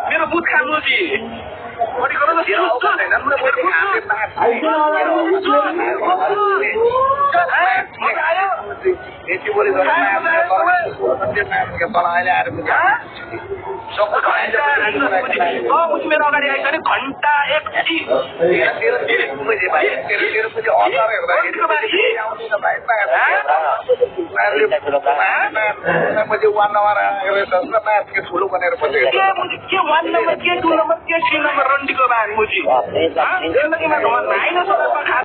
मेरो बुथ खानु जी बडी गर्न त मेरो अगाडि आइस भने घण्टा एक ठुलो बनेर के 1 नम्बर के 2 नम्बर के 3 नम्बर रन्डीको बारे मुजी जिन्दगीमा घरमा आइन